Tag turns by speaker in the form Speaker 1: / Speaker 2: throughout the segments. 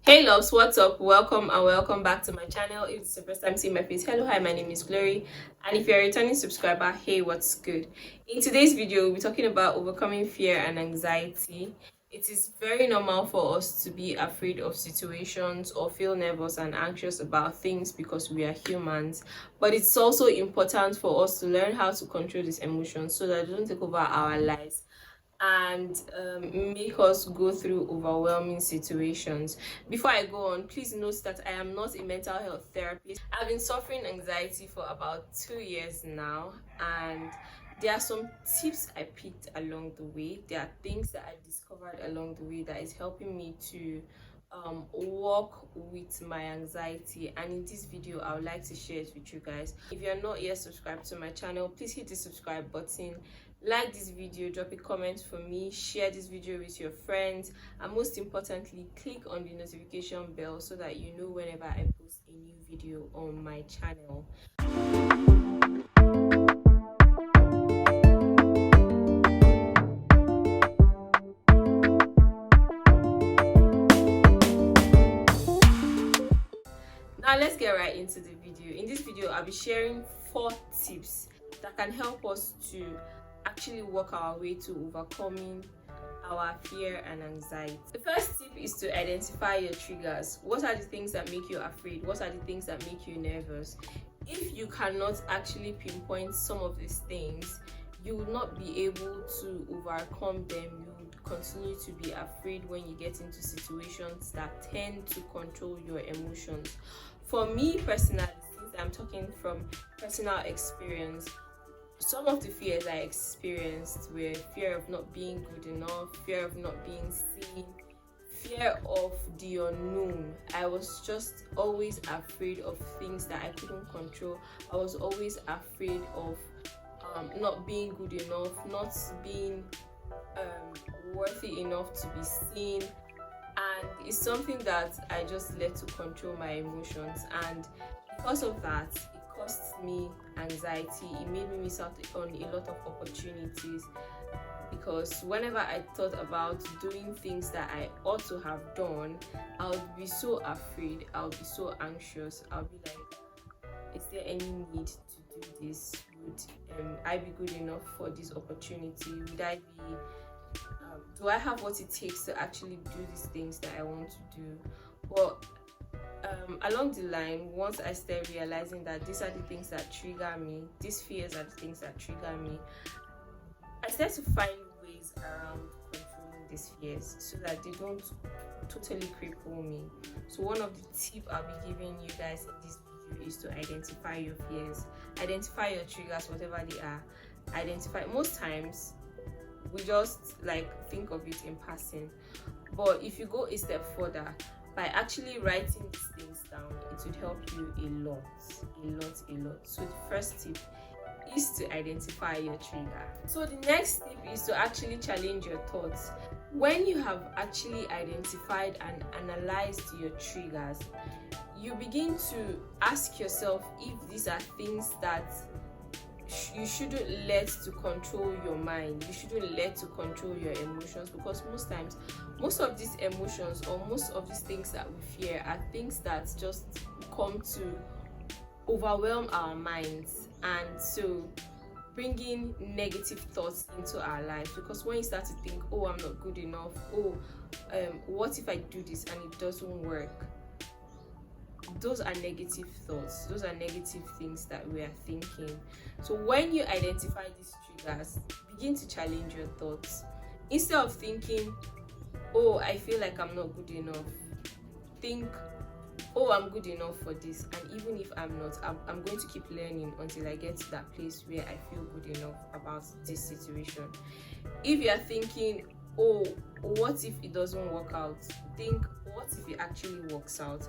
Speaker 1: Hey loves, what's up? Welcome and welcome back to my channel. If it's the first time seeing my face, hello, hi, my name is Glory. And if you're a returning subscriber, hey, what's good? In today's video, we'll be talking about overcoming fear and anxiety. It is very normal for us to be afraid of situations or feel nervous and anxious about things because we are humans. But it's also important for us to learn how to control these emotions so that they don't take over our lives and make us go through overwhelming situations. Before I go on, please note that I am not a mental health therapist. I've been suffering anxiety for about 2 years now, and there are some tips I picked along the way. There are things that I discovered along the way that is helping me to work with my anxiety, and in this video I would like to share it with you guys. If you're not yet subscribed to my channel, please hit the subscribe button, like this video, drop a comment for me, share this video with your friends, and most importantly, click on the notification bell so that you know whenever I post a new video on my channel. Now let's get right into the video. In this video, I'll be sharing 4 tips that can help us to actually work our way to overcoming our fear and anxiety. The first tip is to identify your triggers. What are the things that make you afraid? What are the things that make you nervous? If you cannot actually pinpoint some of these things, you will not be able to overcome them. You would continue to be afraid when you get into situations that tend to control your emotions. For me personally, since I'm talking from personal experience, some of the fears I experienced were fear of not being good enough, fear of not being seen, fear of the unknown. I was just always afraid of things that I couldn't control. I was always afraid of not being good enough, not being worthy enough to be seen. And it's something that I just let to control my emotions, and because of that, it cost me anxiety. It made me miss out on a lot of opportunities, because whenever I thought about doing things that I ought to have done, I would be so afraid, I would be so anxious. I'll be like, is there any need to do this? Would I be good enough for this opportunity? Would I be do I have what it takes to actually do these things that I want to do? But along the line, once I start realizing that these are the things that trigger me, these fears are the things that trigger me, I start to find ways around controlling these fears so that they don't totally cripple me. So one of the tips I'll be giving you guys in this video is to identify your fears, identify your triggers, whatever they are. Identify. Most times we just like think of it in passing, but if you go a step further by actually writing these things down, it would help you a lot. So the first tip is to identify your trigger. So the next tip is to actually challenge your thoughts. When you have actually identified and analyzed your triggers, you begin to ask yourself if these are things that you shouldn't let to control your mind. You shouldn't let to control your emotions, because most times, most of these emotions or most of these things that we fear are things that just come to overwhelm our minds, and so bringing negative thoughts into our lives. Because when you start to think, oh, I'm not good enough, oh, what if I do this and it doesn't work? Those are negative thoughts, those are negative things that we are thinking. So when you identify these triggers, begin to challenge your thoughts. Instead of thinking, oh, I feel like I'm not good enough, think, oh, I'm good enough for this, and even if I'm not, I'm going to keep learning until I get to that place where I feel good enough about this situation. If you are thinking, oh, what if it doesn't work out, think, what if it actually works out?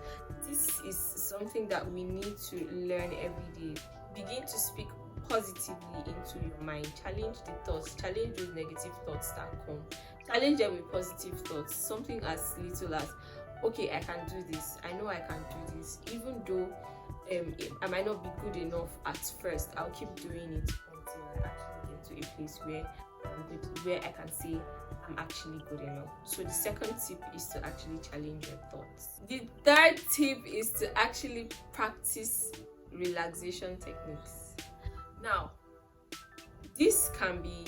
Speaker 1: This is something that we need to learn every day. Begin to speak positively into your mind. Challenge the thoughts, challenge those negative thoughts that come, challenge them with positive thoughts. Something as little as, okay, I can do this, I know I can do this, even though I might not be good enough at first, I'll keep doing it until I actually get to a place where I can say I'm actually good enough. So the second tip is to actually challenge your thoughts. The third tip is to actually practice relaxation techniques. Now, this can be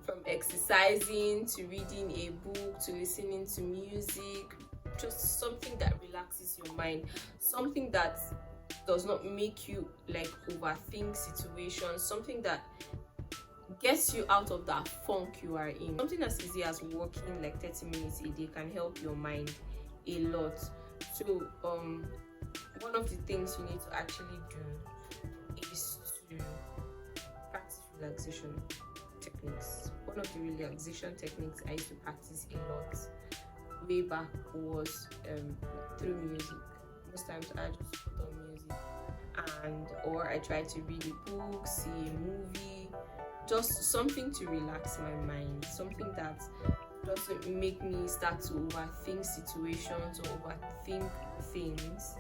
Speaker 1: from exercising to reading a book to listening to music, just something that relaxes your mind, something that does not make you like overthink situations, something that gets you out of that funk you are in. Something as easy as walking like 30 minutes a day can help your mind a lot. So one of the things you need to actually do is to practice relaxation techniques. One of the relaxation techniques I used to practice a lot way back was through music. Most times I just put on music, or I try to read a book, see a movie, just something to relax my mind, something that doesn't make me start to overthink situations or overthink things.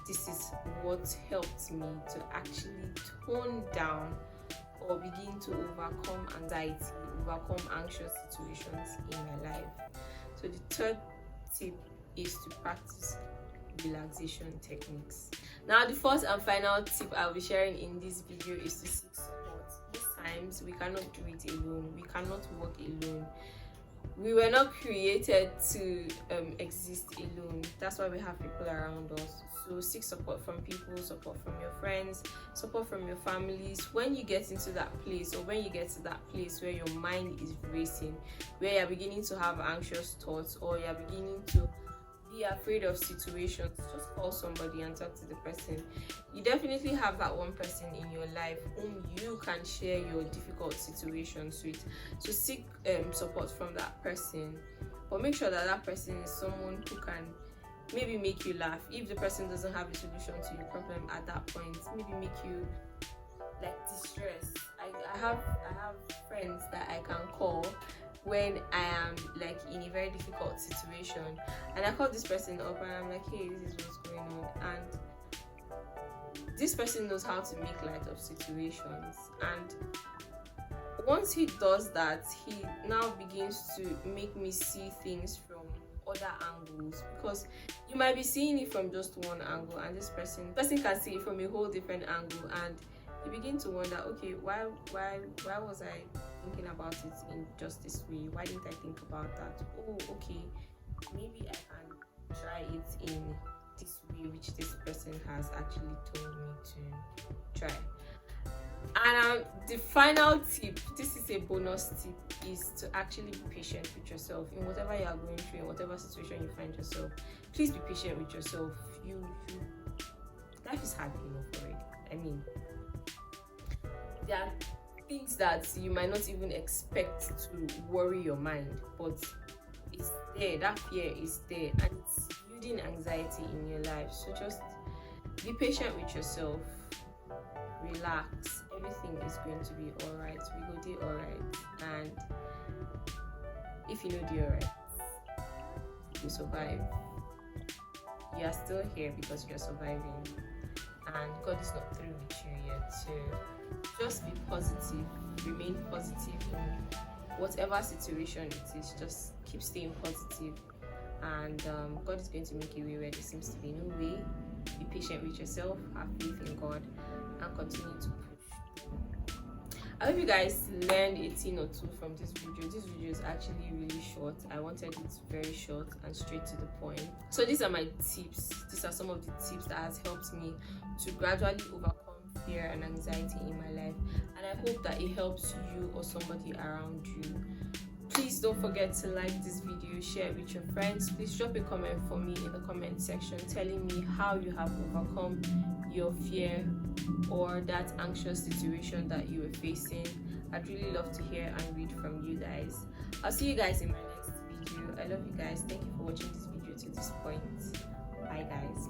Speaker 1: This is what helped me to actually tone down or begin to overcome anxiety, overcome anxious situations in my life. So the third tip is to practice relaxation techniques. Now the fourth and final tip I'll be sharing in this video is to seek support. Most times we cannot do it alone, we cannot work alone. We were not created to exist alone. That's why we have people around us. So seek support from people, support from your friends, support from your families. When you get into that place, or when you get to that place where your mind is racing, where you're beginning to have anxious thoughts, or you're beginning to be afraid of situations, just call somebody and talk to the person. You definitely have that one person in your life whom you can share your difficult situations with. So seek support from that person, but make sure that that person is someone who can maybe make you laugh. If the person doesn't have a solution to your problem at that point, maybe make you like distressed. I have friends that I can call when I am like in a very difficult situation, and I call this person up and I'm like, hey, this is what's going on, and this person knows how to make light of situations. And once he does that, he now begins to make me see things from other angles, because you might be seeing it from just one angle, and this person can see it from a whole different angle, and you begin to wonder, okay, why was I thinking about it in just this way? Why didn't I think about that? Oh, okay, maybe I can try it in this way, which this person has actually told me to try. And the final tip, this is a bonus tip, is to actually be patient with yourself in whatever you are going through, in whatever situation you find yourself. Please be patient with yourself. Life is hard enough already. I mean, there are things that you might not even expect to worry your mind, but it's there. That fear is there, and it's building anxiety in your life. So just be patient with yourself, relax, everything is going to be all right. We go do all right, and if you know do all right, you survive. You are still here because you're surviving, and God is not through with you yet. So just be positive, remain positive in whatever situation it is. Just keep staying positive, and God is going to make a way where there seems to be no way. Be patient with yourself, have faith in God, and continue to push. I hope you guys learned a thing or two from this video. This video is actually really short. I wanted it very short and straight to the point. So these are my tips. These are some of the tips that has helped me to gradually overcome fear and anxiety in my life, and I hope that it helps you or somebody around you. Please don't forget to like this video, share it with your friends. Please drop a comment for me in the comment section telling me how you have overcome your fear or that anxious situation that you were facing. I'd really love to hear and read from you guys. I'll see you guys in my next video. I love you guys. Thank you for watching this video to this point. Bye guys.